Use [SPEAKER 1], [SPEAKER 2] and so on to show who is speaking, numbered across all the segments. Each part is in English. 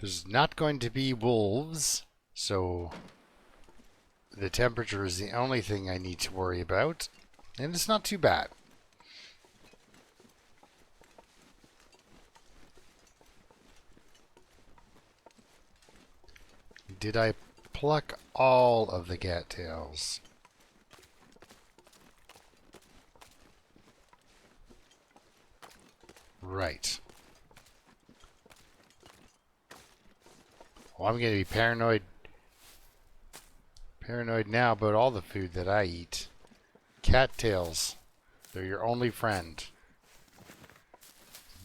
[SPEAKER 1] There's not going to be wolves, so the temperature is the only thing I need to worry about. And it's not too bad. Did I pluck all of the cattails? Right. Well, I'm going to be paranoid now about all the food that I eat. Cattails. They're your only friend.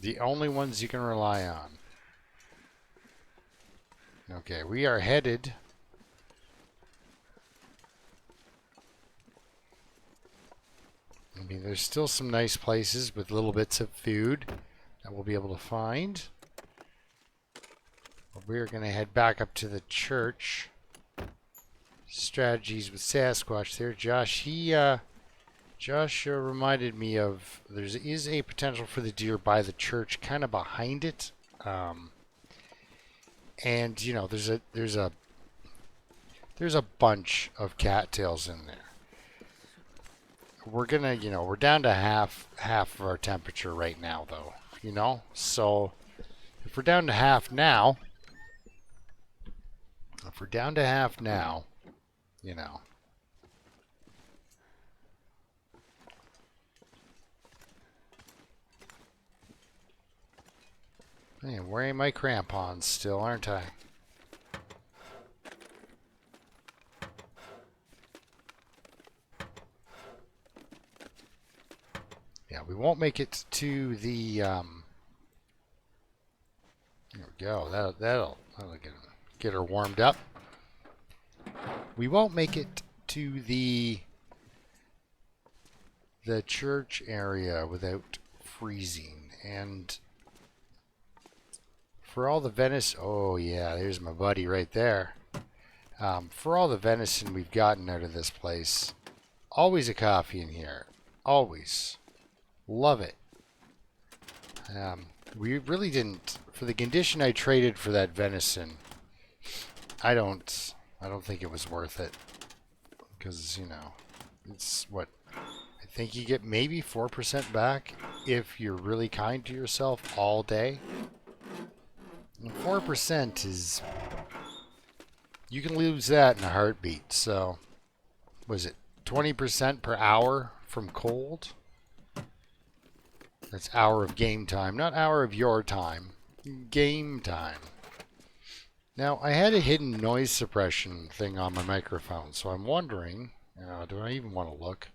[SPEAKER 1] The only ones you can rely on. Okay, we are headed. I mean, there's still some nice places with little bits of food that we'll be able to find. But we're going to head back up to the church. Strategies with Sasquatch there. Josh reminded me of there is a potential for the deer by the church, kind of behind it. And you know, there's a bunch of cattails in there. We're gonna, you know, we're down to half of our temperature right now, though. You know, so if we're down to half now, you know. Hey, I'm wearing my crampons still, aren't I? Yeah, we won't make it to the, there we go, that'll get her warmed up. We won't make it to the church area without freezing. And for all the venison, oh yeah, there's my buddy right there. For all the venison we've gotten out of this place, always a coffee in here. Always. Love it. We really didn't, for the condition I traded for that venison, I don't think it was worth it. Because, you know, it's what, I think you get maybe 4% back if you're really kind to yourself all day. And 4% is, you can lose that in a heartbeat. So, was it 20% per hour from cold? That's hour of game time, not hour of your time. Game time. Now, I had a hidden noise suppression thing on my microphone, so I'm wondering, do I even want to look?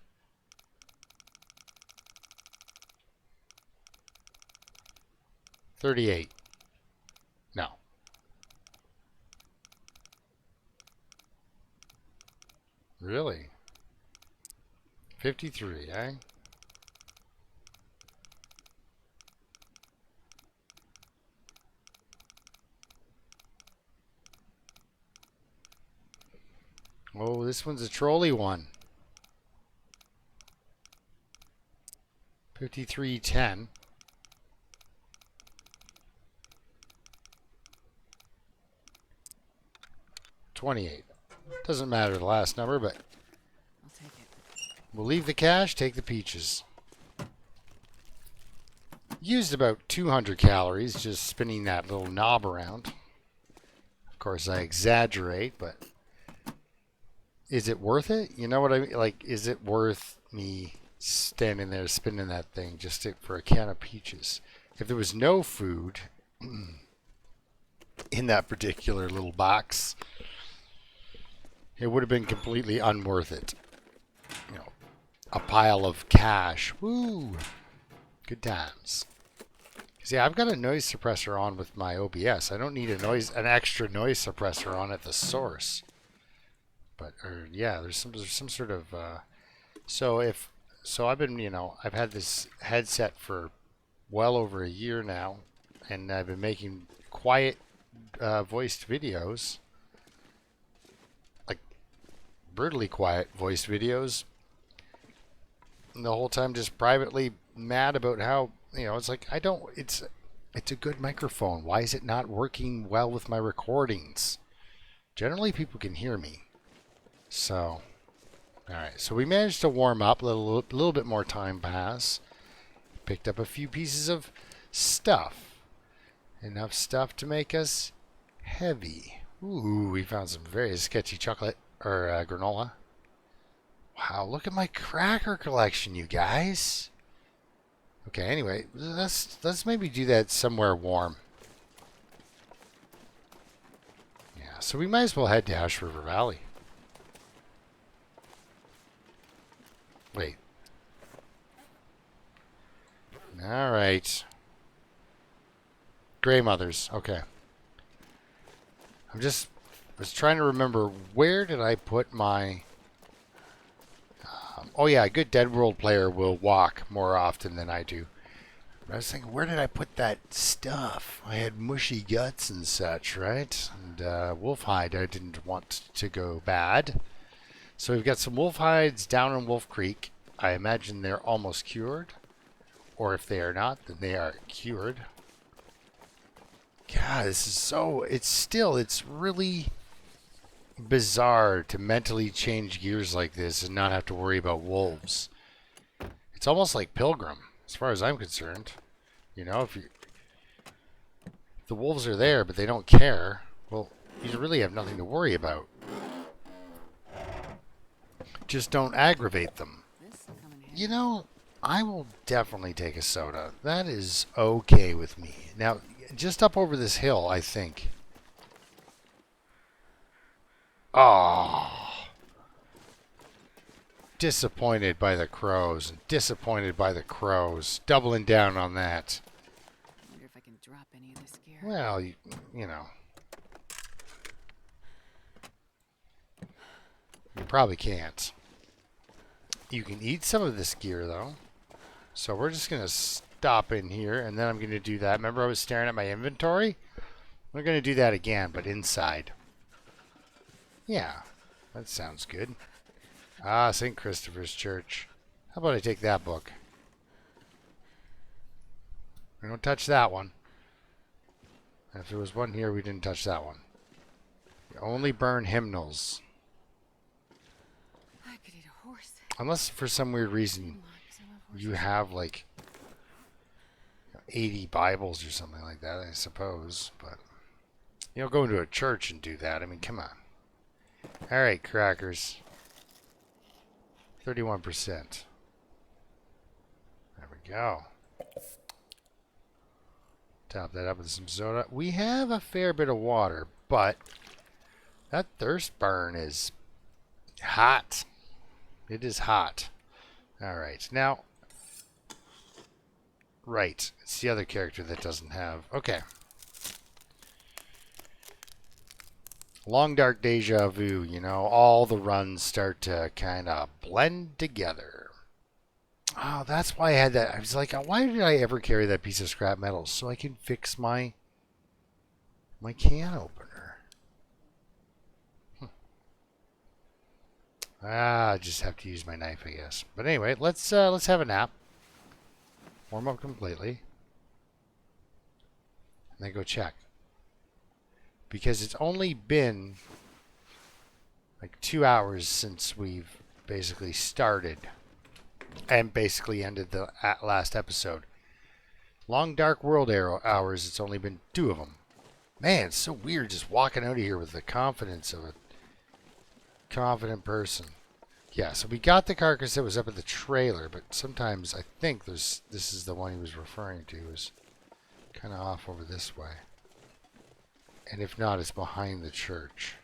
[SPEAKER 1] $38. No. Really? 53, eh? Oh, this one's a trolley one. 53.10. $28. Doesn't matter the last number, but
[SPEAKER 2] I'll take it.
[SPEAKER 1] We'll leave the cash, take the peaches. Used about 200 calories just spinning that little knob around. Of course, I exaggerate, but is it worth it? You know what I mean? Like, is it worth me standing there spinning that thing just for a can of peaches? If there was no food in that particular little box, it would have been completely unworth it. You know, a pile of cash. Woo! Good times. See, I've got a noise suppressor on with my OBS. I don't need an extra noise suppressor on at the source. But yeah, there's some sort of so I've been, you know, I've had this headset for well over a year now, and I've been making quiet voiced videos, like brutally quiet voiced videos, and the whole time just privately mad about how, you know, it's like It's a good microphone. Why is it not working well with my recordings? Generally, people can hear me. So, alright. So we managed to warm up. A little bit more time pass. Picked up a few pieces of stuff. Enough stuff to make us heavy. Ooh, we found some very sketchy chocolate or granola. Wow, look at my cracker collection, you guys. Okay, anyway, let's maybe do that somewhere warm. Yeah, so we might as well head to Ash River Valley. Wait. All right. Gray Mothers. Okay. Was trying to remember, where did I put my... oh yeah, a good Dead World player will walk more often than I do. But I was thinking, where did I put that stuff? I had mushy guts and such, right? And wolf hide I didn't want to go bad. So we've got some wolf hides down in Wolf Creek. I imagine they're almost cured. Or if they are not, then they are cured. God, this is so... It's really bizarre to mentally change gears like this and not have to worry about wolves. It's almost like Pilgrim, as far as I'm concerned. You know, if the wolves are there, but they don't care, well, you really have nothing to worry about. Just don't aggravate them. You know, I will definitely take a soda. That is okay with me. Now, just up over this hill, I think. Oh. Disappointed by the crows. And disappointed by the crows. Doubling down on that.
[SPEAKER 2] I wonder if I can drop any of this gear.
[SPEAKER 1] Well, you know. You probably can't. You can eat some of this gear, though. So we're just going to stop in here, and then I'm going to do that. Remember I was staring at my inventory? We're going to do that again, but inside. Yeah, that sounds good. Ah, St. Christopher's Church. How about I take that book? We don't touch that one. If there was one here, we didn't touch that one. We only burn hymnals.
[SPEAKER 2] I could eat a horse.
[SPEAKER 1] Unless for some weird reason you have like 80 Bibles or something like that, I suppose. But you know, go into a church and do that. I mean, come on. All right, crackers. 31%. There we go. Top that up with some soda. We have a fair bit of water, but that thirst burn is hot. It is hot. All right, now. Right, it's the other character that doesn't have. Okay. Long Dark Deja Vu, you know, all the runs start to kind of blend together. Oh, that's why I had that. I was like, why did I ever carry that piece of scrap metal? So I can fix my can opener. I just have to use my knife, I guess. But anyway, let's have a nap. Warm up completely. And then go check. Because it's only been like 2 hours since we've basically started and basically ended the last episode. Long Dark World hours, it's only been 2 of them. Man, it's so weird just walking out of here with the confidence of a confident person. Yeah, so we got the carcass that was up at the trailer, but sometimes I think this is the one he was referring to. Is kind of off over this way. And if not, it's behind the church.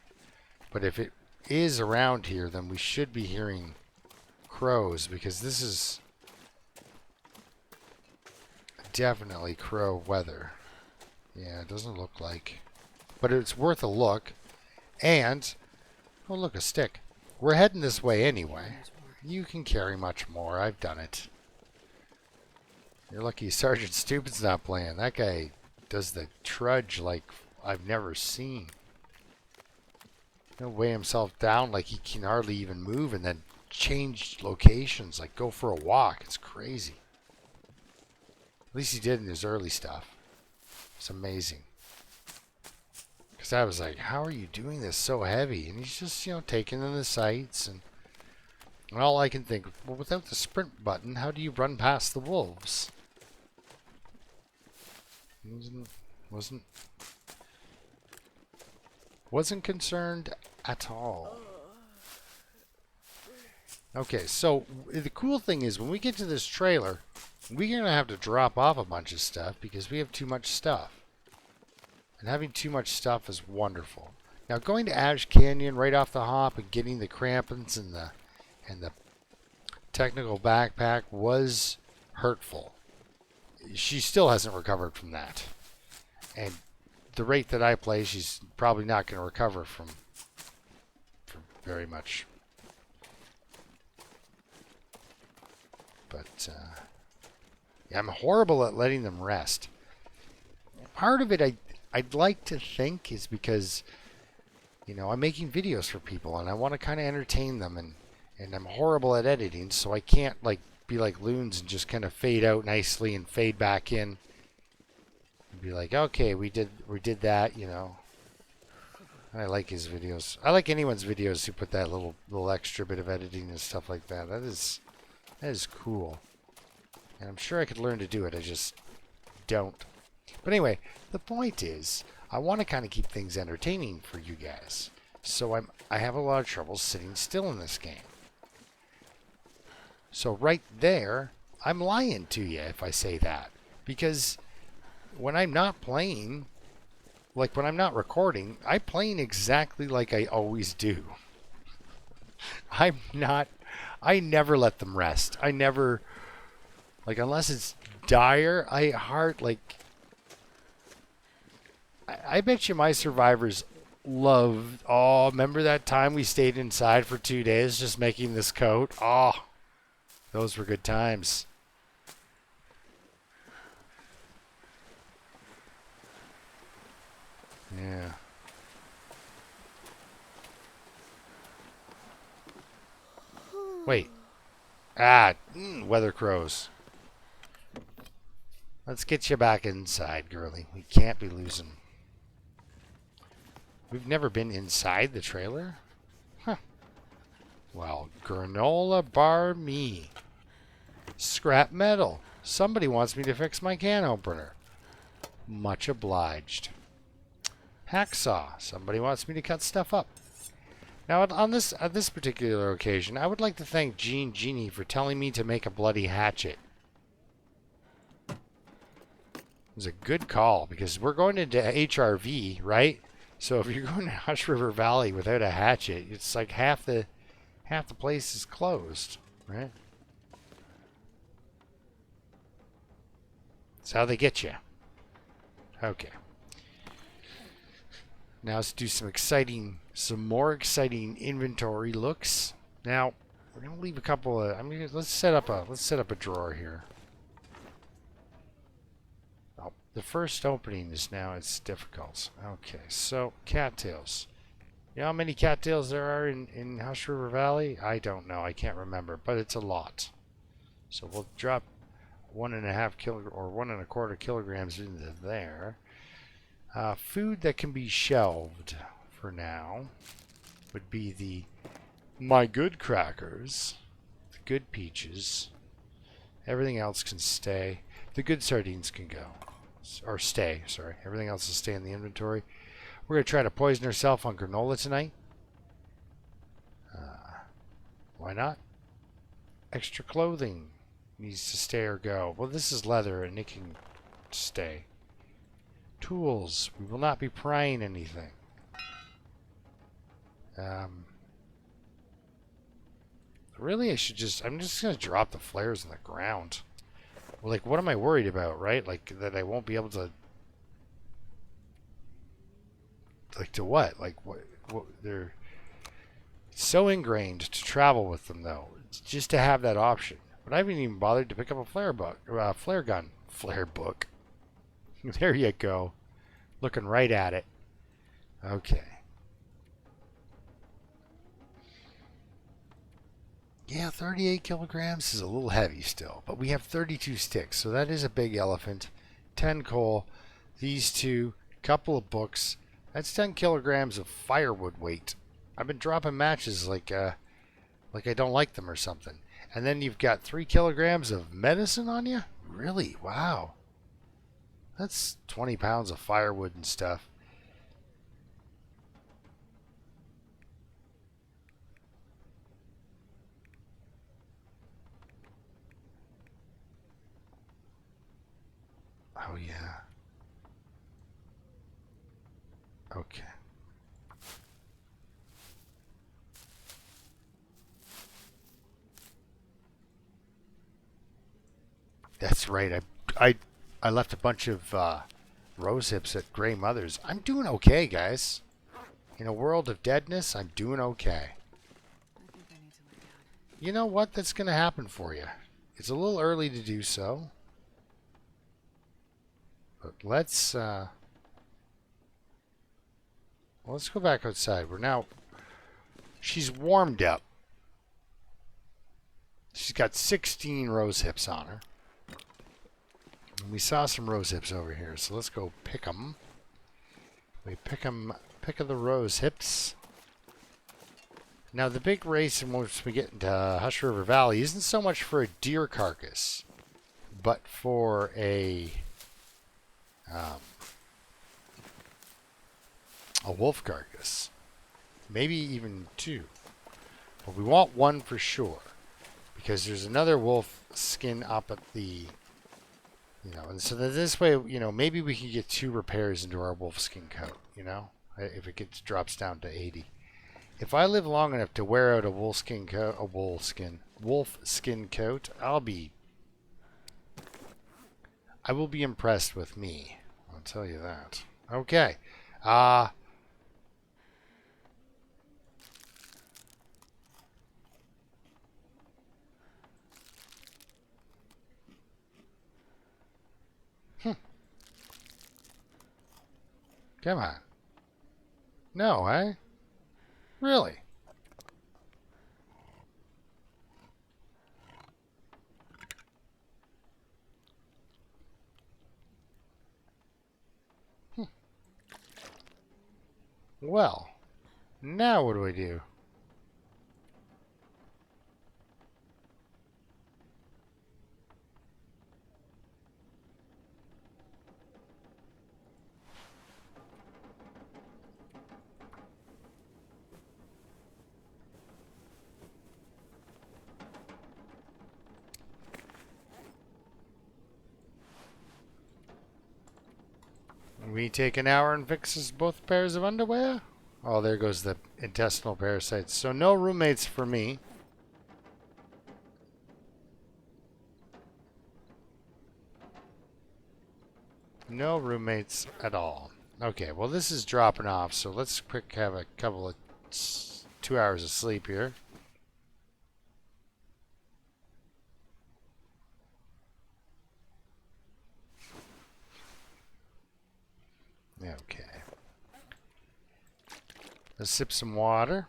[SPEAKER 1] But if it is around here, then we should be hearing crows, because this is definitely crow weather. Yeah, it doesn't look like. But it's worth a look. And, oh look, a stick. We're heading this way anyway. You can carry much more. I've done it. You're lucky Sergeant Stupid's not playing. That guy does the trudge like I've never seen. He'll weigh himself down like he can hardly even move and then change locations, like go for a walk. It's crazy. At least he did in his early stuff. It's amazing. Because I was like, how are you doing this so heavy? And he's just, taking in the sights. And all I can think, well, without the sprint button, how do you run past the wolves? Wasn't concerned at all. Okay, so the cool thing is when we get to this trailer, we're going to have to drop off a bunch of stuff because we have too much stuff. And having too much stuff is wonderful. Now going to Ash Canyon right off the hop and getting the crampons and the technical backpack was hurtful. She still hasn't recovered from that. And the rate that I play, she's probably not going to recover from very much. But yeah, I'm horrible at letting them rest. Part of it I'd like to think is because, I'm making videos for people and I want to kind of entertain them, and I'm horrible at editing, so I can't be like loons and just kind of fade out nicely and fade back in and be like, okay, we did that, I like his videos. I like anyone's videos who put that little extra bit of editing and stuff like that. That is cool. And I'm sure I could learn to do it. I just don't. But anyway, the point is, I want to kind of keep things entertaining for you guys. So I have a lot of trouble sitting still in this game. So right there, I'm lying to you if I say that. Because when I'm not playing, like when I'm not recording, I'm playing exactly like I always do. I never let them rest. I never, unless it's dire, I bet you my survivors loved, remember that time we stayed inside for 2 days just making this coat? Oh, those were good times. Yeah. Wait. Weather crows. Let's get you back inside, girly. We can't be losing. We've never been inside the trailer? Huh. Well, granola bar me. Scrap metal. Somebody wants me to fix my can opener. Much obliged. Hacksaw. Somebody wants me to cut stuff up. Now, on this particular occasion, I would like to thank Genie for telling me to make a bloody hatchet. It was a good call because we're going into HRV, right? So if you're going to Hush River Valley without a hatchet, it's like half the place is closed, right? That's how they get you. Okay. Now let's do some more exciting inventory looks. Now we're gonna leave a couple of. Let's set up a drawer here. Oh, the first opening is now it's difficult. Okay, so cattails. You know how many cattails there are in Hush River Valley? I don't know. I can't remember, but it's a lot. So we'll drop 1.5 kilograms or 1.25 kilograms into there. Food that can be shelved for now would be the My Good crackers, the good peaches. Everything else can stay. The good sardines can go. Or stay, sorry. Everything else will stay in the inventory. We're going to try to poison ourselves on granola tonight. Why not? Extra clothing needs to stay or go. Well, this is leather and it can stay. Tools. We will not be prying anything. Really, I'm just going to drop the flares in the ground. Well, what am I worried about, right? That I won't be able to... to what? What they're so ingrained to travel with them, though. It's just to have that option. But I haven't even bothered to pick up a flare gun. Flare book. There you go. Looking right at it. Okay. Yeah, 38 kilograms is a little heavy still, but we have 32 sticks, so that is a big elephant. 10 coal, these two, couple of books. That's 10 kilograms of firewood weight. I've been dropping matches like I don't like them or something. And then you've got 3 kilograms of medicine on you? Really? Wow. That's 20 pounds of firewood and stuff. Oh, yeah. Okay. That's right. I left a bunch of rose hips at Grey Mother's. I'm doing okay, guys. In a world of deadness, I'm doing okay.
[SPEAKER 2] I think I need to lay down.
[SPEAKER 1] You know what? That's going to happen for you. It's a little early to do so. But let's go back outside. She's warmed up. She's got 16 rose hips on her. And we saw some rose hips over here, so let's go pick them. We pick of the rose hips. Now the big race, once we get into Hush River Valley, isn't so much for a deer carcass, but for a wolf carcass. Maybe even 2. But we want 1 for sure, because there's another wolf skin up at the, and so that this way, maybe we can get 2 repairs into our wolf skin coat, if it drops down to 80. If I live long enough to wear out a wolf skin coat, I will be impressed with me. I'll tell you that. Okay. Come on. No, eh? Really? Well, now what do we do? We take an hour and fixes both pairs of underwear? Oh, there goes the intestinal parasites. So no roommates for me. No roommates at all. Okay, well this is dropping off, so let's quick have a couple of 2 hours of sleep here. Okay. Let's sip some water.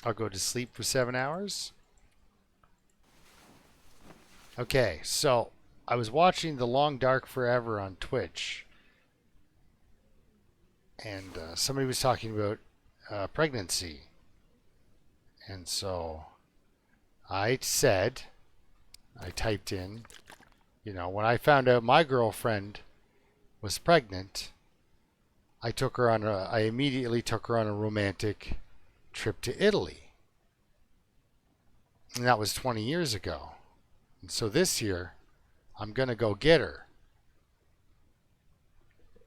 [SPEAKER 1] I'll go to sleep for 7 hours. Okay, so I was watching The Long Dark Forever on Twitch. And somebody was talking about pregnancy. And so I typed in, when I found out my girlfriend was pregnant, I immediately took her on a romantic trip to Italy. And that was 20 years ago. And so this year, I'm going to go get her.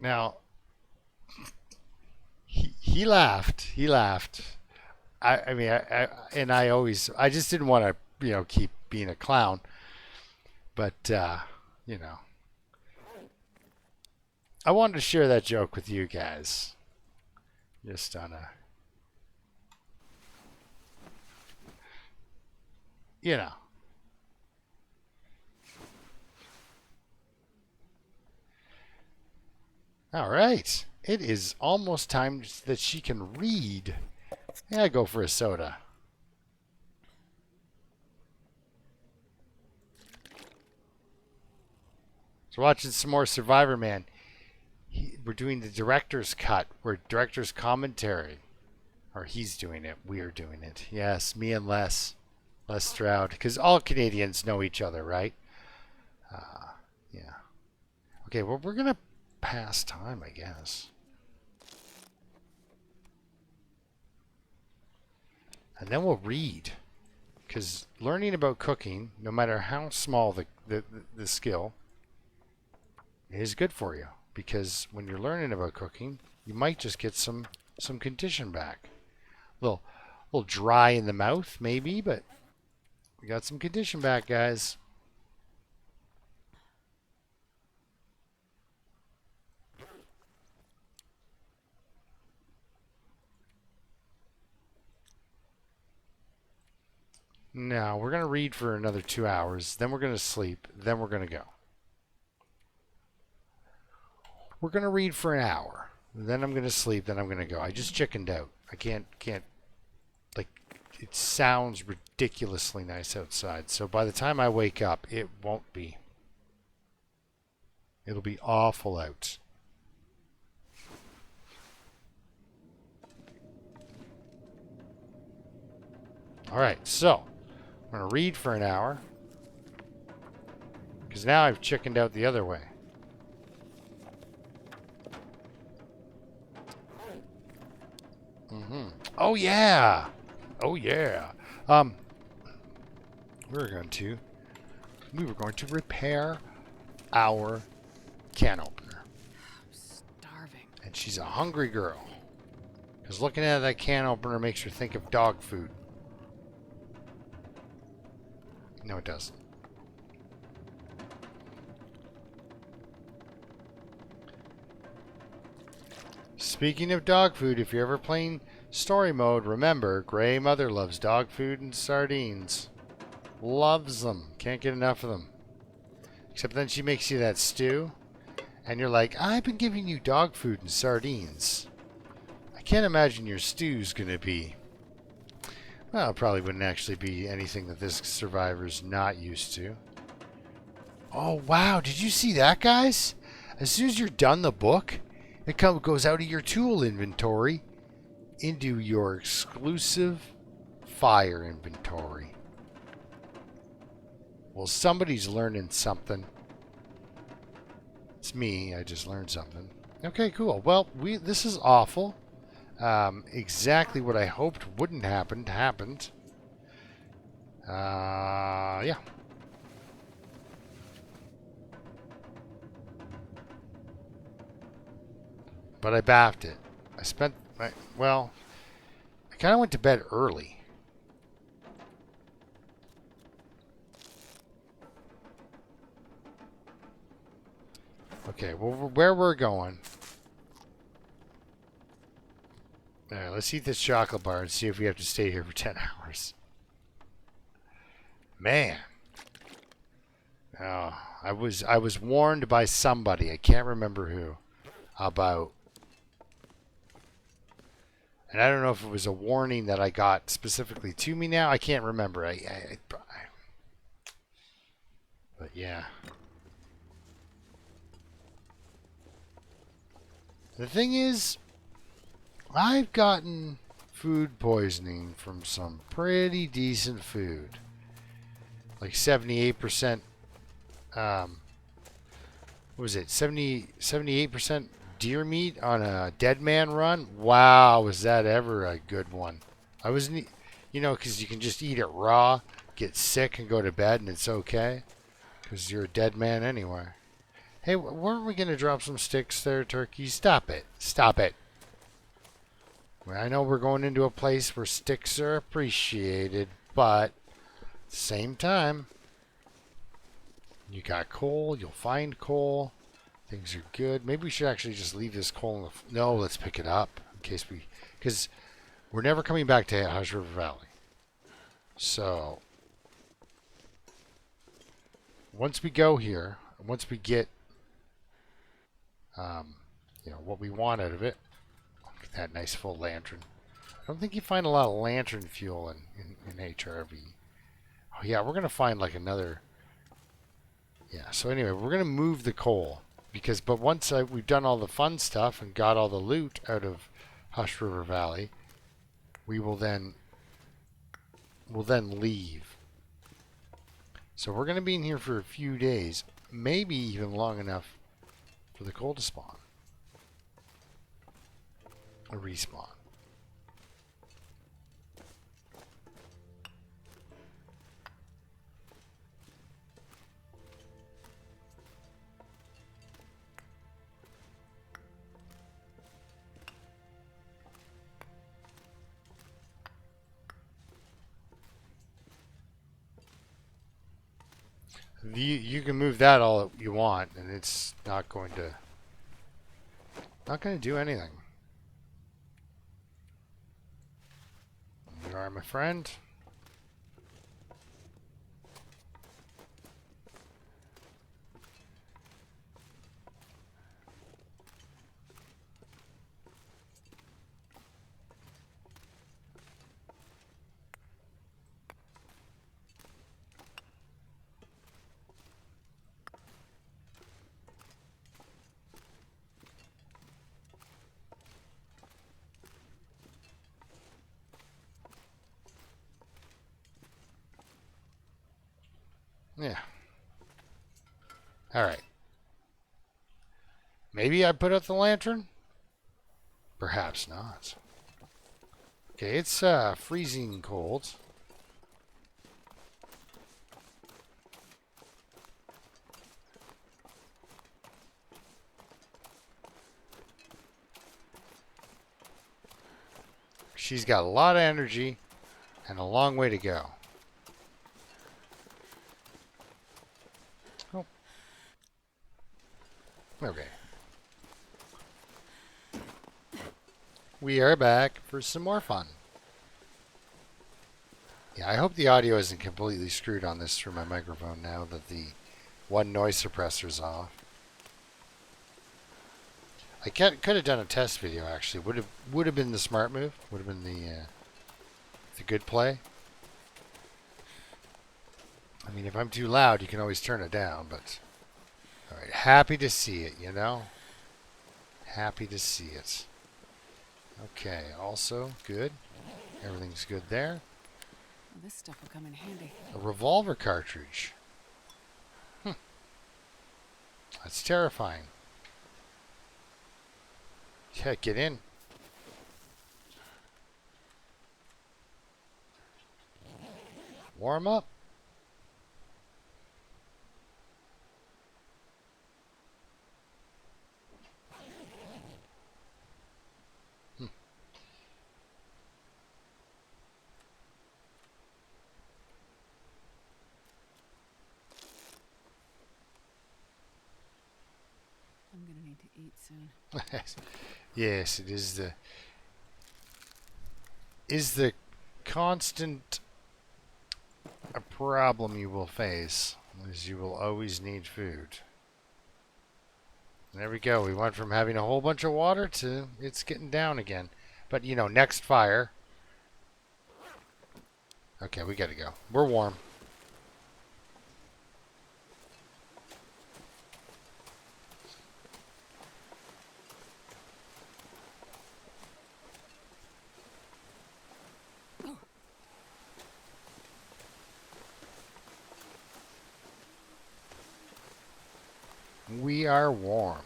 [SPEAKER 1] Now, he laughed. I mean, I just didn't want to, keep being a clown. But, I wanted to share that joke with you guys. Just on a, All right. It is almost time that she can read. Yeah, go for a soda. So watching some more Survivor Man. We're doing the director's cut. We're director's commentary. Or he's doing it. We're doing it. Yes, me and Les. Les Stroud. Because all Canadians know each other, right? Yeah. Okay, well, we're going to pass time, I guess. And then we'll read. Because learning about cooking, no matter how small the skill, is good for you. Because when you're learning about cooking, you might just get some condition back. A little dry in the mouth, maybe, but we got some condition back, guys. Now, we're going to read for another 2 hours, then we're going to sleep, then we're going to go. We're going to read for an hour, then I'm going to sleep, then I'm going to go. I just chickened out. I can't, like, it sounds ridiculously nice outside, so by the time I wake up, it won't be. It'll be awful out. Alright, so I'm going to read for an hour. Because now I've chickened out the other way. Oh, yeah. Oh, yeah. We were going to repair our can opener.
[SPEAKER 2] I'm starving.
[SPEAKER 1] And she's a hungry girl. Because looking at that can opener makes her think of dog food. No, it doesn't. Speaking of dog food, if you're ever playing story mode, remember, Grey Mother loves dog food and sardines. Loves them. Can't get enough of them. Except then she makes you that stew, and you're like, I've been giving you dog food and sardines. I can't imagine your stew's gonna be... Well, it probably wouldn't actually be anything that this survivor's not used to. Oh, wow. Did you see that, guys? As soon as you're done the book, it goes out of your tool inventory into your exclusive fire inventory. Well, somebody's learning something. It's me. I just learned something. Okay, cool. Well, this is awful. Exactly what I hoped wouldn't happen happened. Yeah. But I baffed it. Well, I kind of went to bed early. Okay, well, where we're going. Alright, let's eat this chocolate bar and see if we have to stay here for 10 hours. Man. Oh, I was warned by somebody, I can't remember who, about... And I don't know if it was a warning that I got specifically to me now. I can't remember. But yeah. The thing is, I've gotten food poisoning from some pretty decent food. Like 78%, what was it? 78% deer meat on a dead man run? Wow, was that ever a good one. I wasn't, because you can just eat it raw, get sick and go to bed and it's okay. Because you're a dead man anyway. Hey, weren't we going to drop some sticks there, Turkey? Stop it. Stop it. Well, I know we're going into a place where sticks are appreciated, but at the same time, you got coal, you'll find coal. Things are good. Maybe we should actually just leave this coal in the... No, let's pick it up in case we... Because we're never coming back to Hush River Valley. So, once we go here, once we get, what we want out of it, look at that nice full lantern. I don't think you find a lot of lantern fuel in HRV. Oh yeah, we're going to find like another... Yeah, so anyway, we're going to move the coal. But once we've done all the fun stuff and got all the loot out of Hush River Valley, we'll then leave. So we're going to be in here for a few days, maybe even long enough for the coal to spawn. Or respawn. You can move that all you want, and it's not going to do anything. You are my friend. Yeah. All right. Maybe I put out the lantern? Perhaps not. Okay, it's freezing cold. She's got a lot of energy and a long way to go. Oh. Okay. We are back for some more fun. Yeah, I hope the audio isn't completely screwed on this through my microphone now that the one noise suppressor's off. I could have done a test video actually. Would have been the smart move. Would have been the good play. I mean, if I'm too loud, you can always turn it down. But all right, happy to see it. You know, happy to see it. Okay, also good. Everything's good there.
[SPEAKER 2] Well, this stuff will come in handy.
[SPEAKER 1] A revolver cartridge. That's terrifying. Yeah, get in. Warm up.
[SPEAKER 2] I'm gonna need to eat soon.
[SPEAKER 1] Yes, it is the constant a problem you will face, is you will always need food. There we go. We went from having a whole bunch of water to it's getting down again. But you know, next fire. Okay, we gotta go. We're warm. We are warm.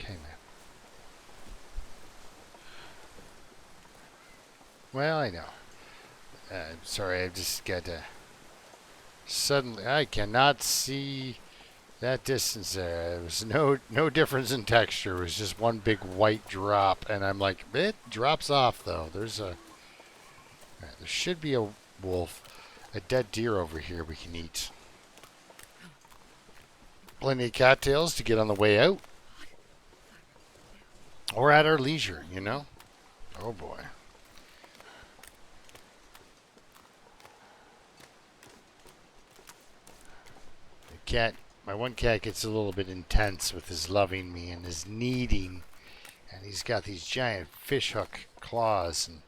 [SPEAKER 1] Okay, man. Well, I know. Sorry, I just got to... Suddenly, I cannot see that distance there. There was no difference in texture. It was just one big white drop, and I'm like, it drops off though. There's a... Right, there should be a wolf. A dead deer over here we can eat. Plenty of cattails to get on the way out. Or at our leisure, you know? Oh boy. The cat, my one cat gets a little bit intense with his loving me and his needing. And he's got these giant fish hook claws. And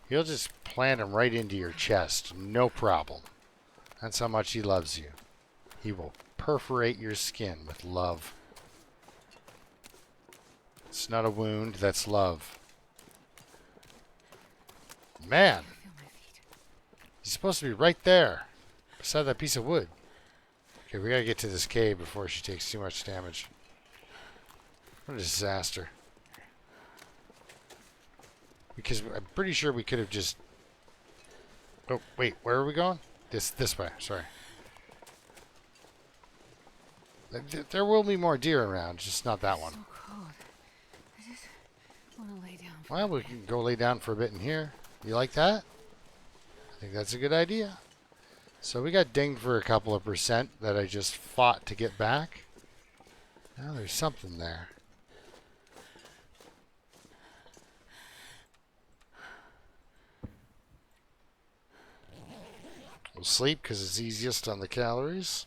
[SPEAKER 1] He'll just plant him right into your chest. No problem. That's how much he loves you. He will perforate your skin with love. It's not a wound, that's love. Man,
[SPEAKER 2] I feel my feet.
[SPEAKER 1] he's supposed to be right there, beside that piece of wood. Okay, we gotta get to this cave before she takes too much damage. What a disaster. Because I'm pretty sure we could have just... Oh, wait, where are we going? This way, sorry. There will be more deer around, just not that one.
[SPEAKER 2] So cold. I just want to lay down.
[SPEAKER 1] Well, we can go lay down for a bit in here. You like that? I think that's a good idea. So we got dinged for a couple of percent that I just fought to get back. Now there's something there. We'll sleep because it's easiest on the calories.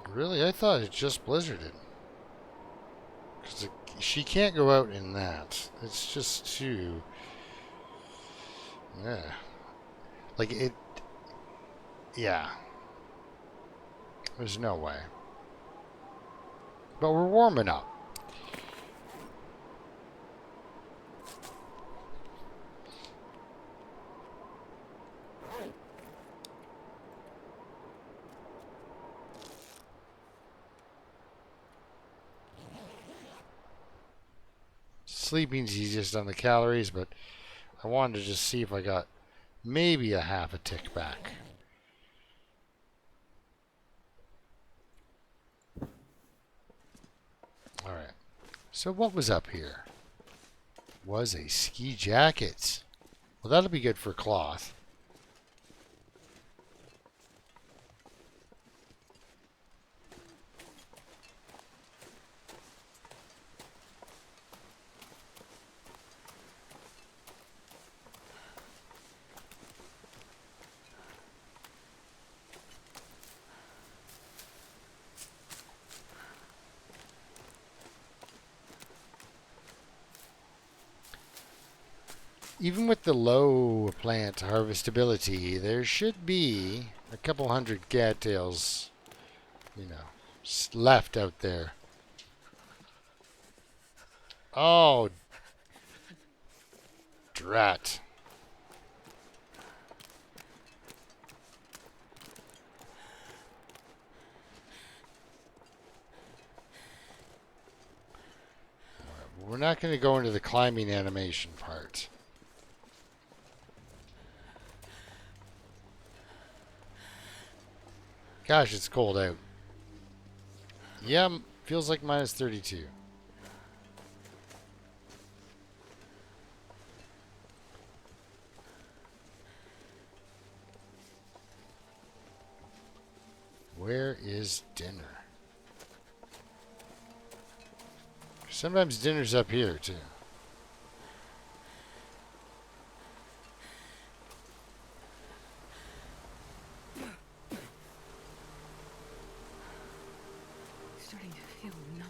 [SPEAKER 1] Really? I thought it just blizzarded. Because she can't go out in that. It's just too... Yeah. Like it... Yeah. There's no way. But we're warming up. Sleeping's easiest on the calories, but I wanted to just see if I got maybe a half a tick back. Alright. So what was up here? Was a ski jacket. Well, that'll be good for cloth. Even with the low plant harvestability, there should be a couple hundred cattails, you know, left out there. Oh, drat. We're not going to go into the climbing animation part. Gosh, it's cold out. Yeah, feels like minus 32. Where is dinner? Sometimes dinner's up here, too.
[SPEAKER 2] Starting to feel numb.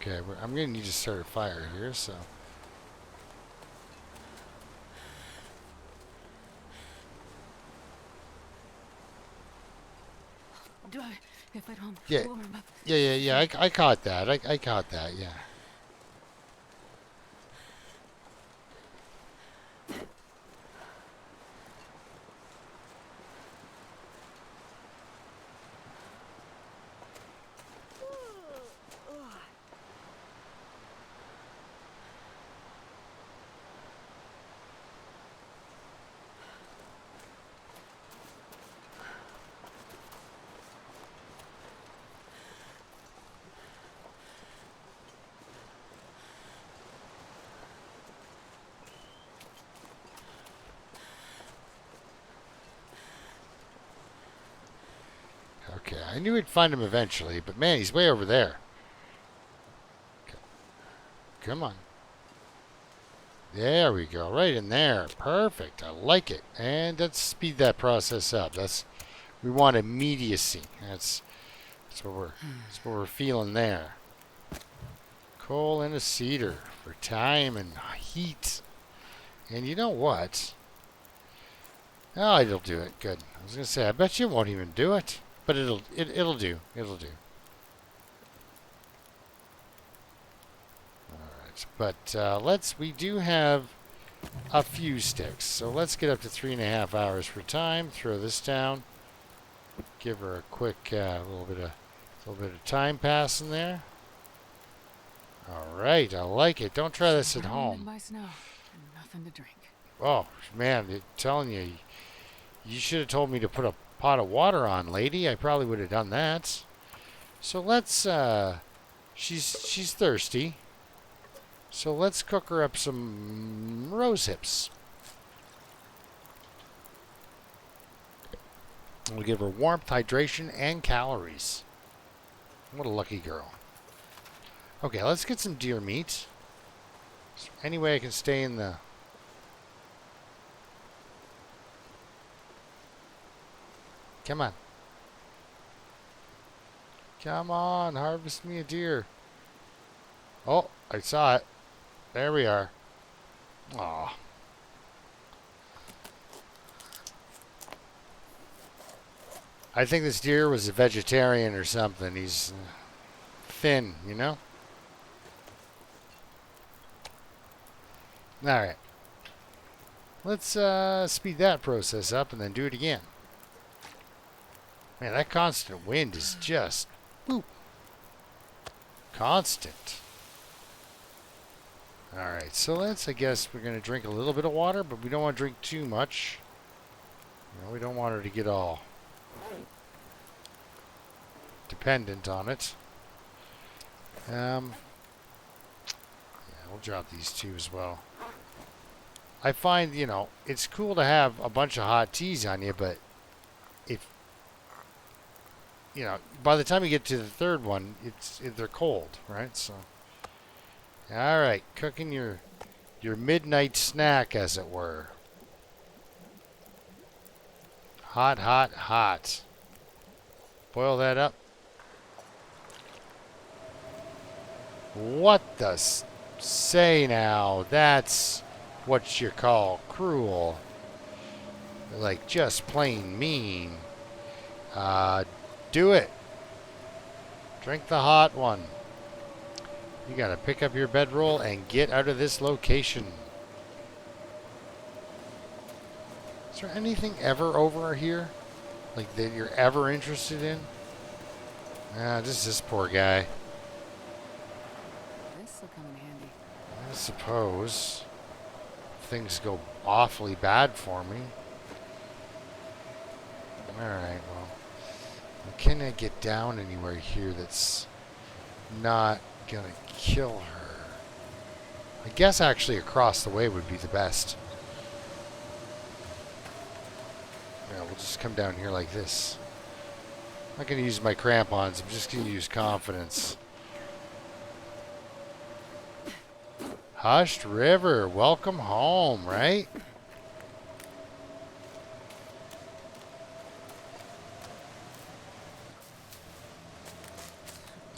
[SPEAKER 1] Okay, I'm going to need to start a fire here, so...
[SPEAKER 2] Do I? If I don't
[SPEAKER 1] Yeah.
[SPEAKER 2] warm up.
[SPEAKER 1] Yeah. I caught that. I caught that, yeah. Okay, I knew we'd find him eventually, but man, he's way over there. Okay. Come on. There we go. Right in there. Perfect. I like it. And let's speed that process up. We want immediacy. That's what we're feeling there. Coal and a cedar for time and heat. And you know what? Oh, it'll do it. Good. I was gonna say, I bet you it won't even do it, but it'll do. It'll do. All right. But we do have a few sticks, so let's get up to 3.5 hours for time. Throw this down. Give her a quick little bit of time passing there. All right, I like it. Don't try this at home.
[SPEAKER 2] By snow and nothing to drink.
[SPEAKER 1] Oh man, I'm telling you, you should have told me to put a pot of water on, lady. I probably would have done that. So let's. She's thirsty. So let's cook her up some rose hips. We'll give her warmth, hydration, and calories. What a lucky girl. Okay, let's get some deer meat. Any way I can stay in the... Come on. Come on, harvest me a deer. Oh, I saw it. There we are. Aw. I think this deer was a vegetarian or something. He's thin, you know? Alright. Let's speed that process up and then do it again. Man, that constant wind is just... Boop. Constant. Alright, so I guess we're going to drink a little bit of water, but we don't want to drink too much. You know, we don't want her to get all dependent on it. Yeah, we'll drop these two as well. I find, you know, it's cool to have a bunch of hot teas on you, but if, you know, by the time you get to the third one, they're cold, right? So, all right, cooking your midnight snack, as it were. Hot, hot, hot. Boil that up. What the say now? That's what you call cruel. Like just plain mean. Do it. Drink the hot one. You gotta pick up your bedroll and get out of this location. Is there anything ever over here? Like that you're ever interested in? Just this poor guy.
[SPEAKER 2] This will come in handy.
[SPEAKER 1] I suppose. Things go awfully bad for me. Alright, well. Can I get down anywhere here that's not gonna kill her? I guess actually across the way would be the best. Yeah, we'll just come down here like this. I'm not gonna use my crampons, I'm just gonna use confidence. Hushed River, welcome home, right?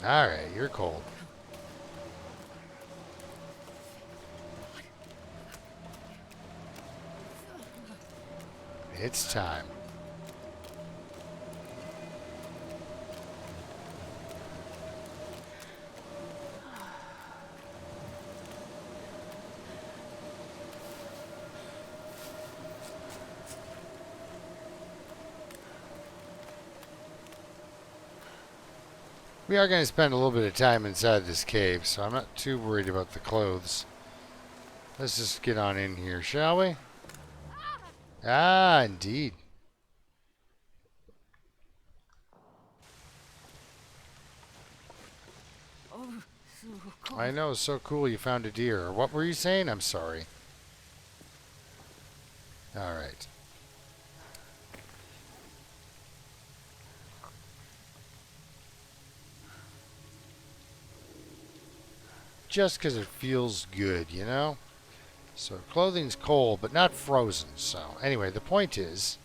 [SPEAKER 1] Alright, you're cold. It's time. We are going to spend a little bit of time inside this cave, so I'm not too worried about the clothes. Let's just get on in here, shall we? Ah, indeed.
[SPEAKER 2] Oh, so cold.
[SPEAKER 1] I know, so cool you found a deer. What were you saying? I'm sorry. Alright. Just because it feels good, you know? So clothing's cold, but not frozen. So anyway, the point is,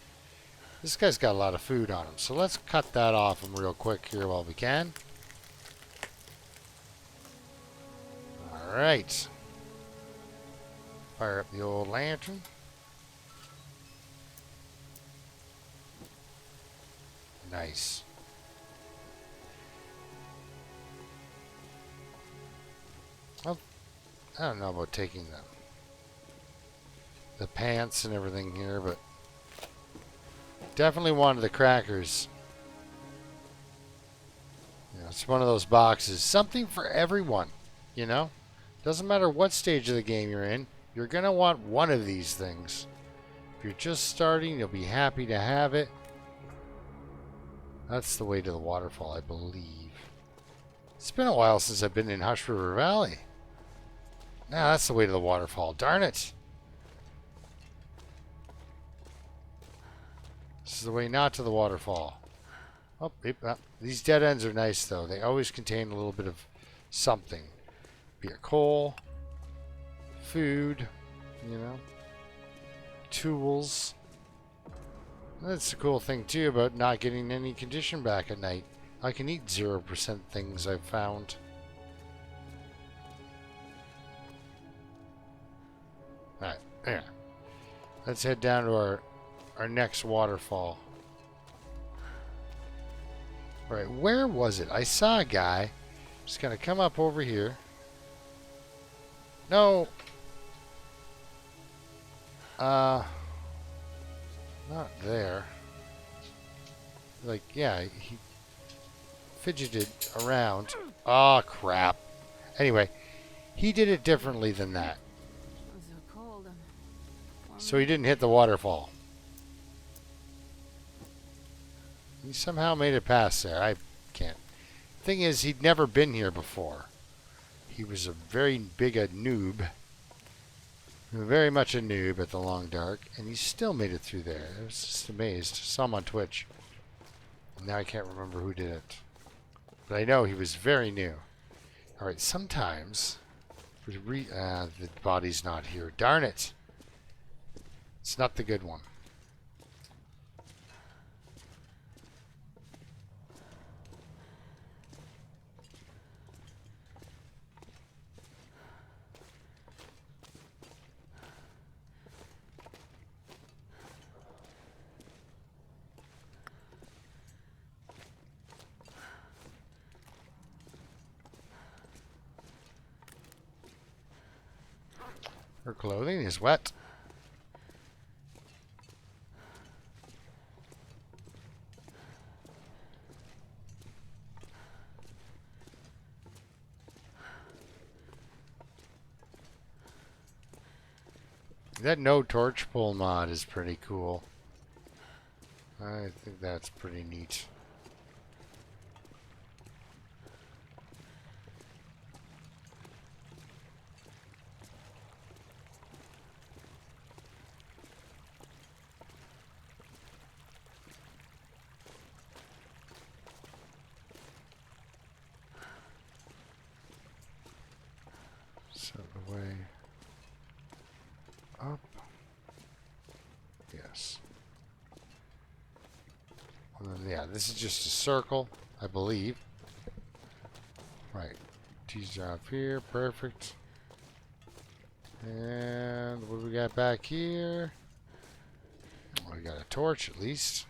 [SPEAKER 1] this guy's got a lot of food on him. So let's cut that off him real quick here while we can. Alright. Fire up the old lantern. Nice. Well, I don't know about taking the pants and everything here, but definitely wanted the crackers. You know, it's one of those boxes. Something for everyone, you know? Doesn't matter what stage of the game you're in, you're going to want one of these things. If you're just starting, you'll be happy to have it. That's the way to the waterfall, I believe. It's been a while since I've been in Hush River Valley. Nah, that's the way to the waterfall. Darn it. This is the way not to the waterfall. Oh, these dead ends are nice, though. They always contain a little bit of something. Be it coal, food, you know, tools. That's the cool thing, too, about not getting any condition back at night. I can eat 0% things I've found. Alright, there. Let's head down to our next waterfall. Alright, where was it? I saw a guy. Just gonna come up over here. No! Not there. Like, yeah, he fidgeted around. Oh, crap. Anyway, he did it differently than that.
[SPEAKER 2] So cold.
[SPEAKER 1] So he didn't hit the waterfall. He somehow made it past there. I can't. Thing is, he'd never been here before. He was a very big a noob. Very much a noob at the Long Dark, and he still made it through there. I was just amazed. Saw him on Twitch. Now I can't remember who did it. But I know he was very new. Alright, sometimes... the body's not here. Darn it! It's not the good one. Her clothing is wet. That no torch pull mod is pretty cool. I think that's pretty neat. So the way up. Yes. And then, yeah, this is just a circle, I believe. Right. T's up here. Perfect. And what do we got back here? Oh, we got a torch at least.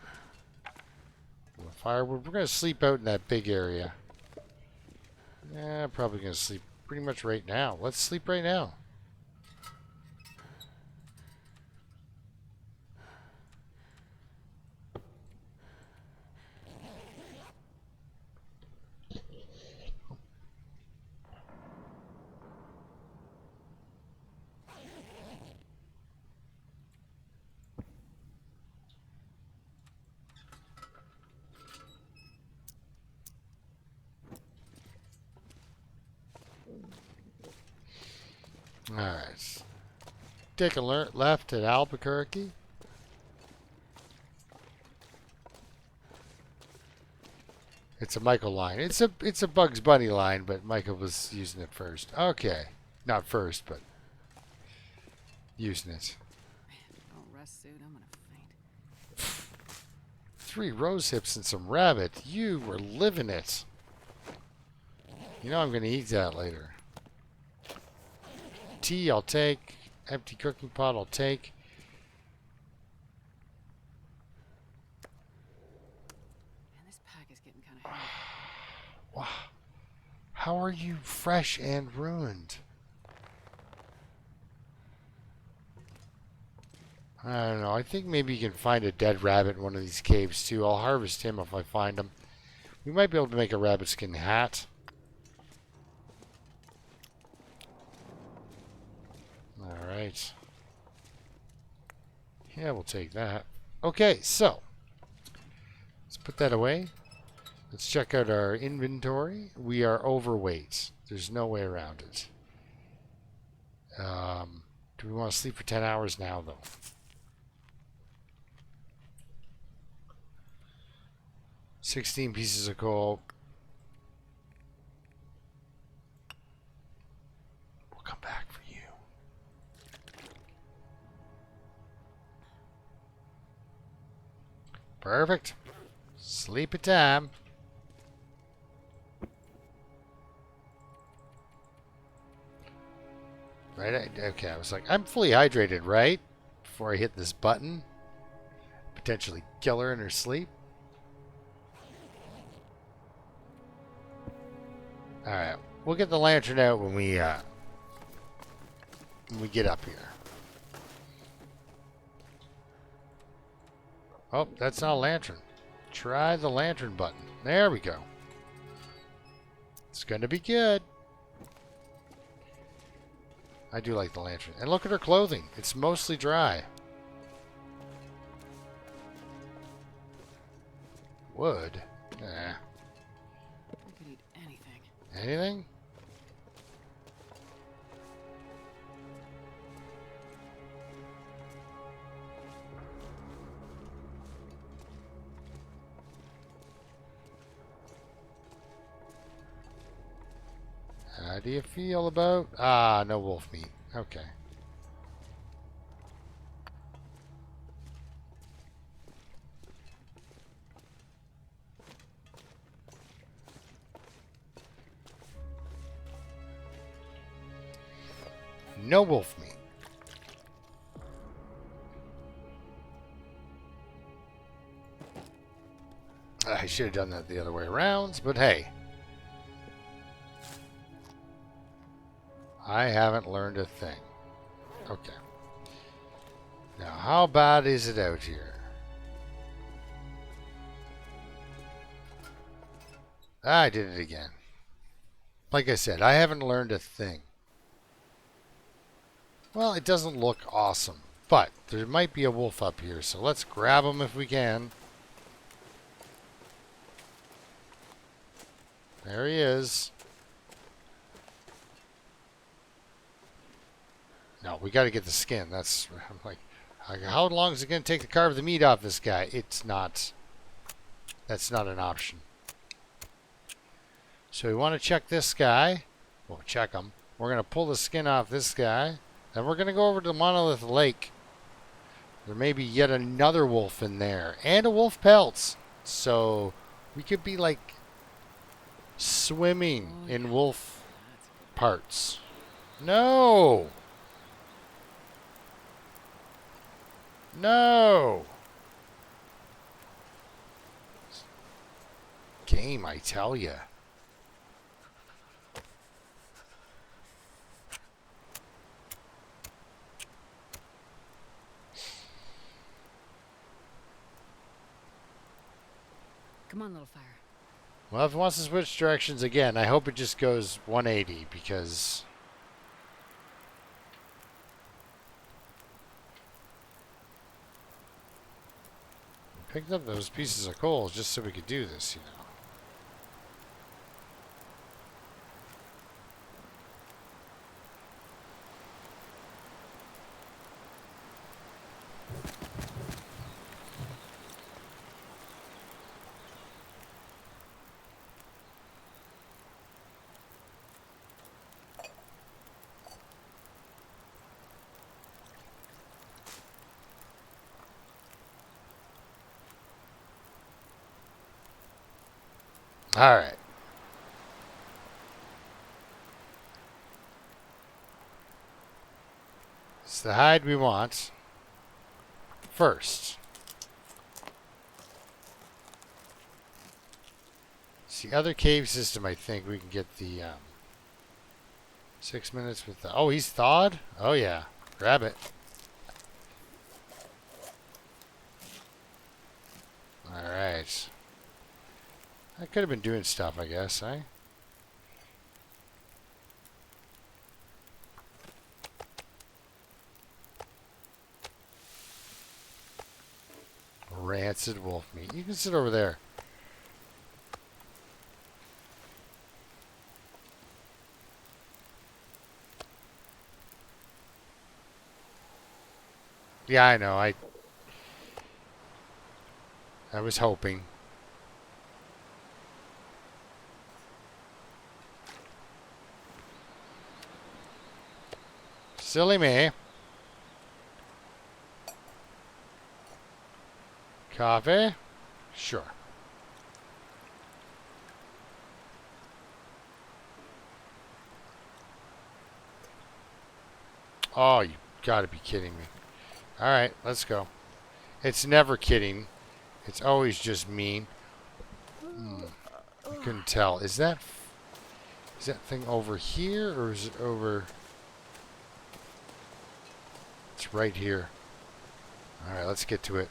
[SPEAKER 1] Firewood. We're going to sleep out in that big area. Yeah, probably going to sleep pretty much right now. Let's sleep right now. Alright. Take a left at Albuquerque. It's a Michael line. It's a Bugs Bunny line, but Michael was using it first. Okay. Not first, but using it.
[SPEAKER 2] Don't rest suit. I'm gonna faint.
[SPEAKER 1] 3 rose hips and some rabbit. You were living it. You know I'm going to eat that later. Tea I'll take. Empty cooking pot I'll take.
[SPEAKER 2] Man, this pack is getting kind of heavy.
[SPEAKER 1] Wow. How are you fresh and ruined? I don't know. I think maybe you can find a dead rabbit in one of these caves too. I'll harvest him if I find him. We might be able to make a rabbit skin hat. Alright. Yeah, we'll take that. Okay, so. Let's put that away. Let's check out our inventory. We are overweight. There's no way around it. Do we want to sleep for 10 hours now, though? $16 pieces of coal. We'll come back for you. Perfect. Sleepy time. Right? Okay, I was like, I'm fully hydrated, right? Before I hit this button. Potentially kill her in her sleep. Alright, we'll get the lantern out when we get up here. Oh, that's not a lantern. Try the lantern button. There we go. It's going to be good. I do like the lantern. And look at her clothing. It's mostly dry. Wood? Nah.
[SPEAKER 2] I could eat anything.
[SPEAKER 1] Anything? How do you feel about... Ah, no wolf meat. Okay. No wolf meat. I should have done that the other way around, but hey. I haven't learned a thing. Okay. Now, how bad is it out here? I did it again. Like I said, I haven't learned a thing. Well, it doesn't look awesome, but there might be a wolf up here, so let's grab him if we can. There he is. No, we got to get the skin. That's, I'm like, how long is it going to take to carve the meat off this guy? It's not. That's not an option. So we want to check this guy. We'll check him. We're going to pull the skin off this guy. Then we're going to go over to Monolith Lake. There may be yet another wolf in there. And a wolf pelts. So we could be like swimming in wolf parts. No! No! Game, I tell ya.
[SPEAKER 2] Come on, little fire.
[SPEAKER 1] Well, if it wants to switch directions again, I hope it just goes 180 because... we picked up those pieces of coal just so we could do this, you know. Alright. It's the hide we want. First. It's the other cave system, I think. We can get the 6 minutes with the... Oh, he's thawed? Oh, yeah. Grab it. Alright. I could have been doing stuff, I guess, eh? Rancid wolf meat. You can sit over there. Yeah, I know. I was hoping. Silly me. Coffee? Sure. Oh, you gotta be kidding me. Alright, let's go. It's never kidding. It's always just mean. I couldn't tell. Is that thing over here or is it over? It's right here. Alright, let's get to it.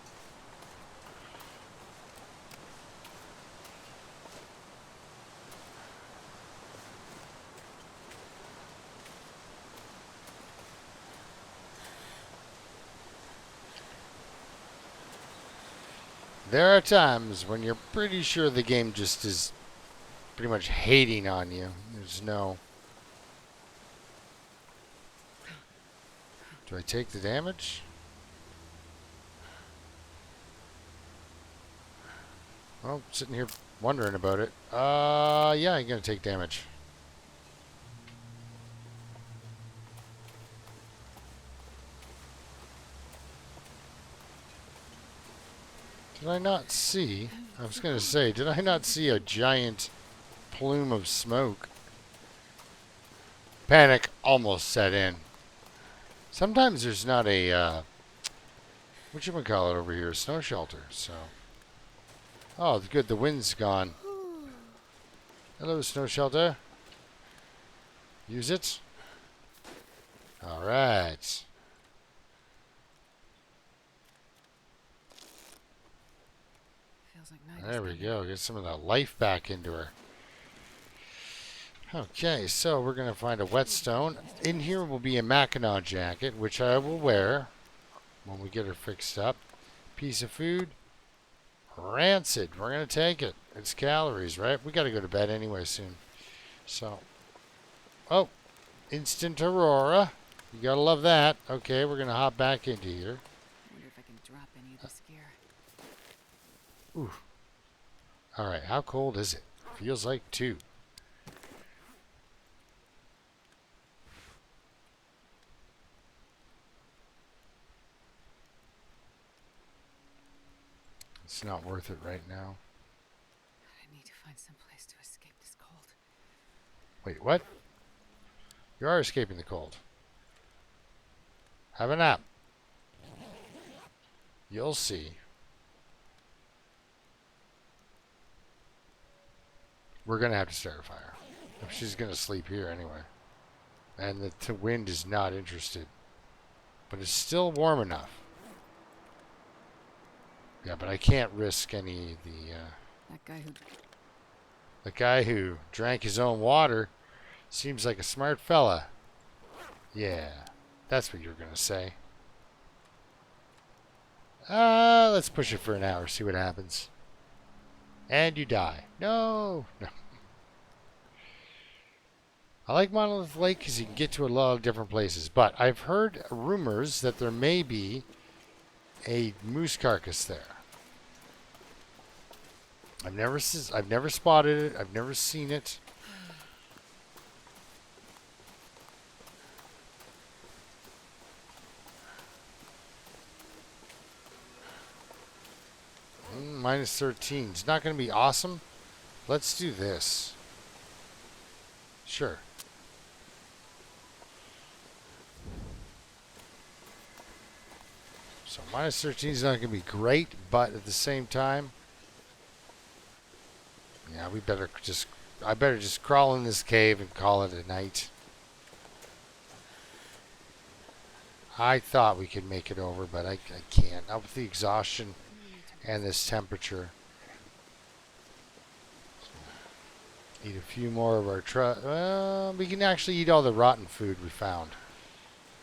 [SPEAKER 1] There are times when you're pretty sure the game just is pretty much hating on you. There's no... Do I take the damage? Well, sitting here wondering about it. Yeah, I'm gonna take damage. Did I not see? I was gonna say, did I not see a giant plume of smoke? Panic almost set in. Sometimes there's not a, whatchamacallit over here, a snow shelter, so. Oh, good, the wind's gone. Hello, snow shelter. Use it. Alright.
[SPEAKER 2] Feels like night.
[SPEAKER 1] There we go, get some of that life back into her. Okay, so we're going to find a whetstone. In here will be a Mackinac jacket, which I will wear when we get her fixed up. Piece of food. Rancid. We're going to take it. It's calories, right? We got to go to bed anyway soon. So, oh, instant Aurora. You got to love that. Okay, we're going to hop back into here.
[SPEAKER 2] I wonder if I can drop any of this gear.
[SPEAKER 1] Ooh. All right, how cold is it? Feels like 2. It's not worth it right now.
[SPEAKER 2] I need to find some place to escape this cold.
[SPEAKER 1] Wait, what? You are escaping the cold. Have a nap. You'll see. We're going to have to start a fire. If she's going to sleep here anyway. And the wind is not interested. But it's still warm enough. Yeah, but I can't risk any of the guy who drank his own water seems like a smart fella. Yeah, that's what you're gonna say. Let's push it for an hour, see what happens. And you die. No. I like Monolith Lake because you can get to a lot of different places, but I've heard rumors that there may be a moose carcass there. I've never spotted it. I've never seen it. Minus 13. It's not going to be awesome, Let's do this. Sure. So minus 13 is not going to be great, but at the same time, yeah, we better just, I better just crawl in this cave and call it a night. I thought we could make it over, but I can't. Not with the exhaustion and this temperature. Eat a few more of our well, we can actually eat all the rotten food we found.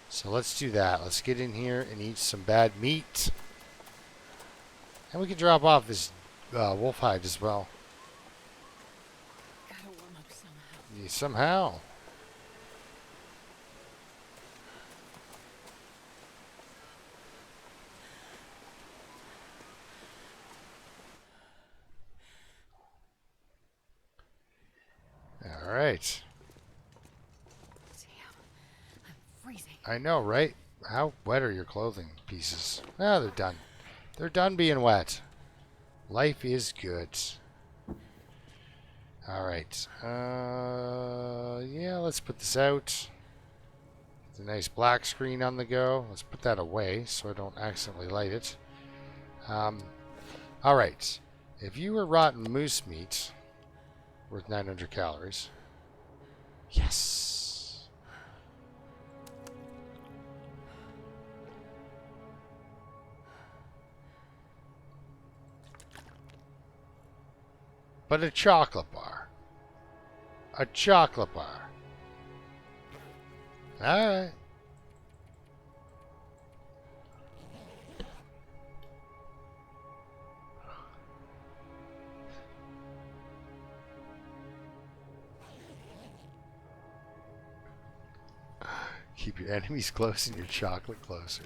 [SPEAKER 1] So let's do that. Let's get in here and eat some bad meat. And we can drop off this wolf hide as well.
[SPEAKER 2] Gotta warm up somehow.
[SPEAKER 1] Yeah, somehow. All right.
[SPEAKER 2] Damn, I'm freezing.
[SPEAKER 1] I know, right? How wet are your clothing pieces? Ah, they're done. They're done being wet. Life is good. All right. Yeah, let's put this out. It's a nice black screen on the go. Let's put that away so I don't accidentally light it. All right. If you were rotten moose meat, worth 900 calories. Yes. But a chocolate bar. A chocolate bar. All right. Keep your enemies close and your chocolate closer.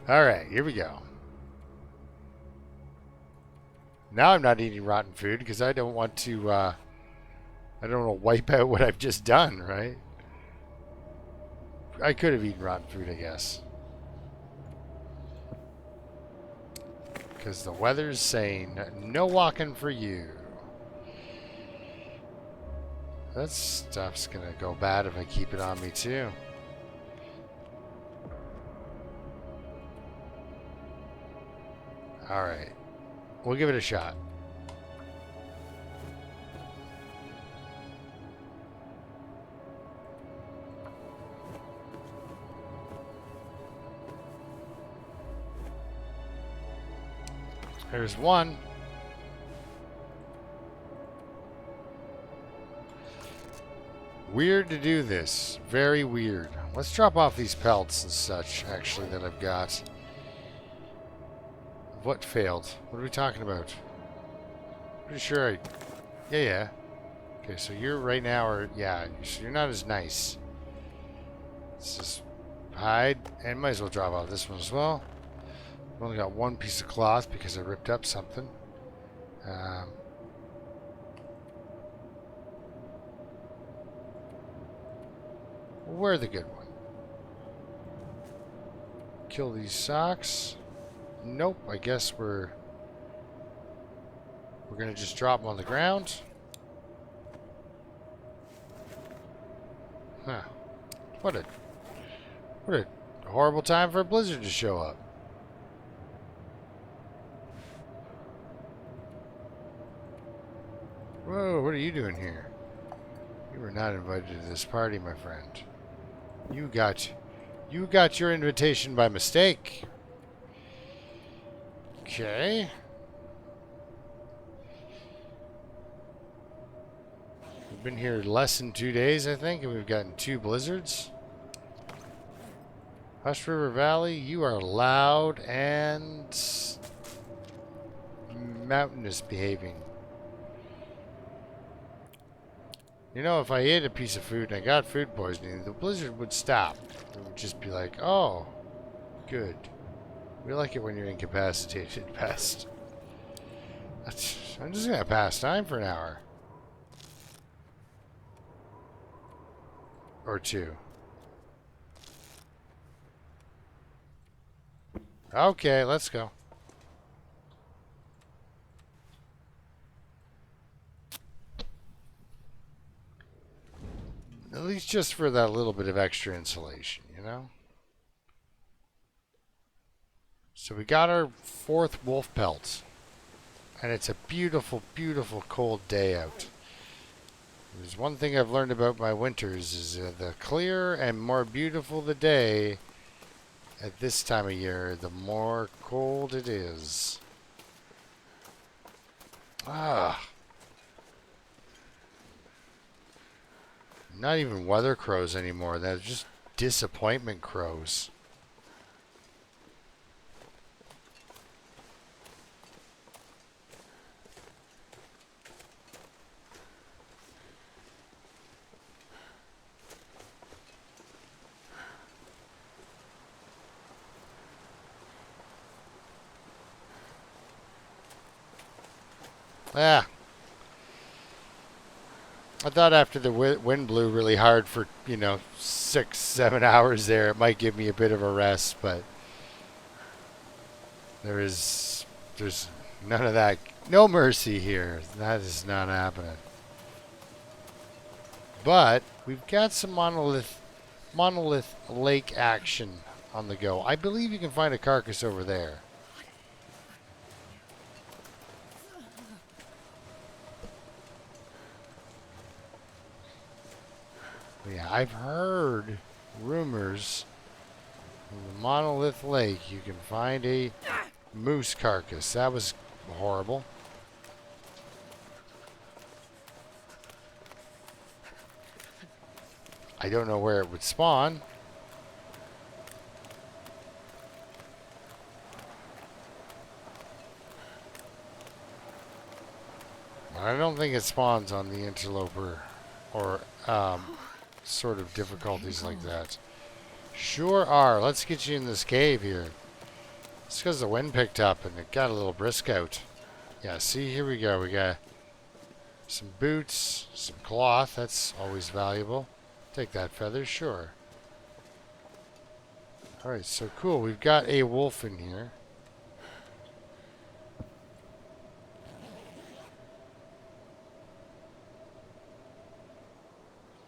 [SPEAKER 1] All right, here we go. Now I'm not eating rotten food because I don't want to. I don't want to wipe out what I've just done, right? I could have eaten rotten food, I guess. Because the weather's saying no walking for you. That stuff's gonna go bad if I keep it on me too. Alright. We'll give it a shot. There's one. Weird to do this. Very weird. Let's drop off these pelts and such, actually, that I've got. What failed? What are we talking about? Pretty sure I... Yeah. Okay, so you're right now, or... Yeah, so you're not as nice. Let's just hide, and might as well drop off this one as well. I've only got one piece of cloth because I ripped up something. Wear the good one. Kill these socks. Nope, I guess we're gonna just drop them on the ground. Huh. What a horrible time for a blizzard to show up. Whoa, what are you doing here? You were not invited to this party, my friend. You got your invitation by mistake. Okay. We've been here less than 2 days, I think, and we've gotten 2 blizzards. Hush River Valley, you are loud and mountainous behaving. You know, if I ate a piece of food and I got food poisoning, the blizzard would stop. It would just be like, oh, good. We like it when you're incapacitated, best. I'm just going to pass time for an hour. Or 2. Okay, let's go. At least just for that little bit of extra insulation, you know? So we got our 4th wolf pelt. And it's a beautiful, beautiful cold day out. There's one thing I've learned about my winters is the clearer and more beautiful the day at this time of year, the more cold it is. Ah. Not even weather crows anymore. They're just disappointment crows. Ah. I thought after the wind blew really hard for, 6, 7 hours there, it might give me a bit of a rest, but there's none of that. No mercy here. That is not happening. But we've got some monolith lake action on the go. I believe you can find a carcass over there. Yeah, I've heard rumors in the monolith lake you can find a moose carcass. That was horrible. I don't know where it would spawn. I don't think it spawns on the interloper or sort of difficulties like that. Sure are. Let's get you in this cave here. It's because the wind picked up and it got a little brisk out. Yeah, see, here we go. We got some boots, some cloth. That's always valuable. Take that feather, sure. Alright, so cool. We've got a wolf in here.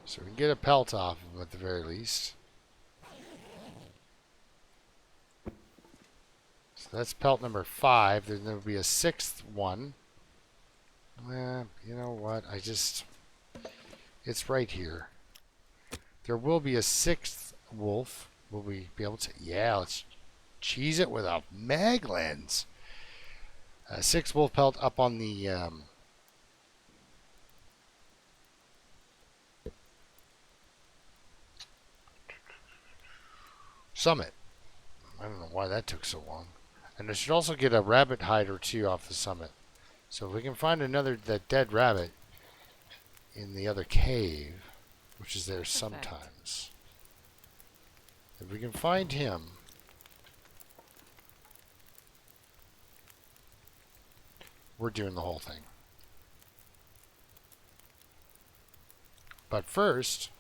[SPEAKER 1] So we can get a pelt off of him at the very least. So that's pelt number 5. Then there will be a 6th one. You know what? It's right here. There will be a 6th wolf. Will we be able to? Yeah, let's cheese it with a mag lens. A 6th wolf pelt up on the summit. I don't know why that took so long. And I should also get a rabbit hide or 2 off the summit. So if we can find that dead rabbit in the other cave, which is there sometimes. If we can find him, we're doing the whole thing. But first,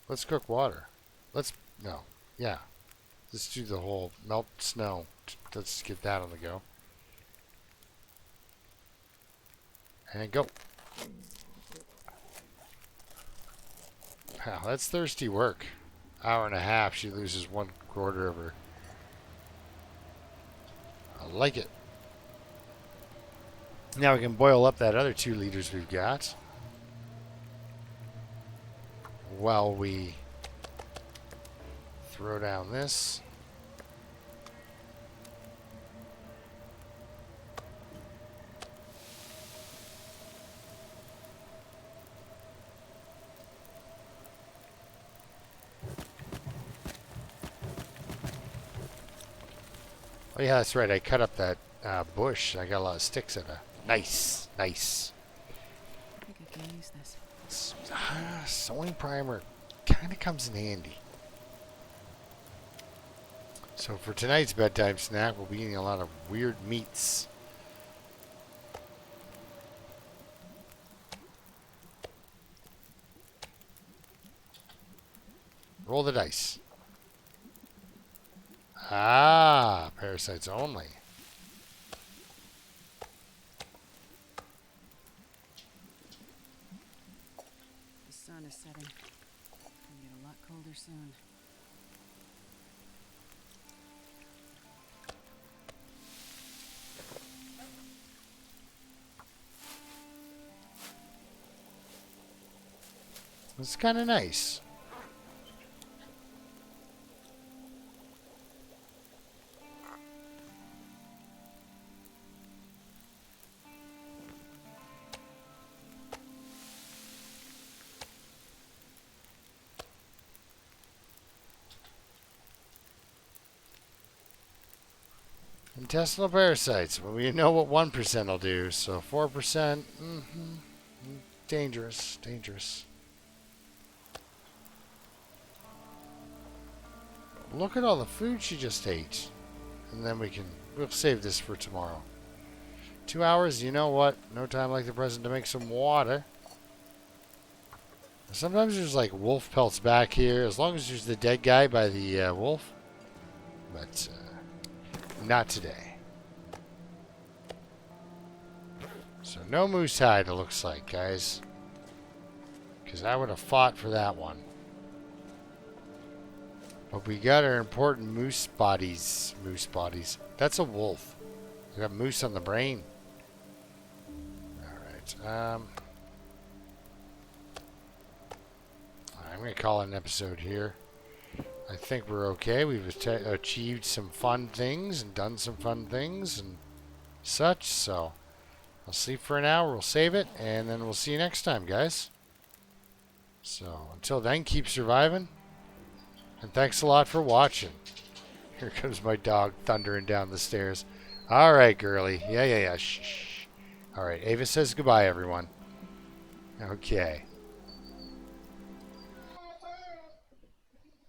[SPEAKER 1] let's cook water. Let's do the whole melt snow. Let's get that on the go. And go. Wow, that's thirsty work. Hour and a half, she loses 1/4 of her. I like it. Now we can boil up that other 2 liters we've got. While we throw down this. Oh yeah, that's right. I cut up that bush. I got a lot of sticks in it. Nice, nice.
[SPEAKER 2] I think I can use this.
[SPEAKER 1] Sewing primer kind of comes in handy. So for tonight's bedtime snack, we'll be eating a lot of weird meats. Roll the dice. Ah, parasites only.
[SPEAKER 2] The sun is setting. It'll get a lot colder soon.
[SPEAKER 1] It's kind of nice. Intestinal parasites. Well, we know what 1% will do, so 4%. Dangerous, dangerous. Look at all the food she just ate. And then we'll save this for tomorrow. 2 hours, you know what? No time like the present to make some water. Sometimes there's like wolf pelts back here, as long as there's the dead guy by the wolf. But not today. So no moose hide, it looks like, guys. Because I would have fought for that one. But we got our important moose bodies. Moose bodies. That's a wolf. We got moose on the brain. Alright. I'm going to call it an episode here. I think we're okay. We've achieved some fun things and done some fun things and such. So I'll sleep for an hour. We'll save it. And then we'll see you next time, guys. So until then, keep surviving. And thanks a lot for watching. Here comes my dog thundering down the stairs. All right, girly. Yeah. Shh. All right, Ava says goodbye, everyone. Okay.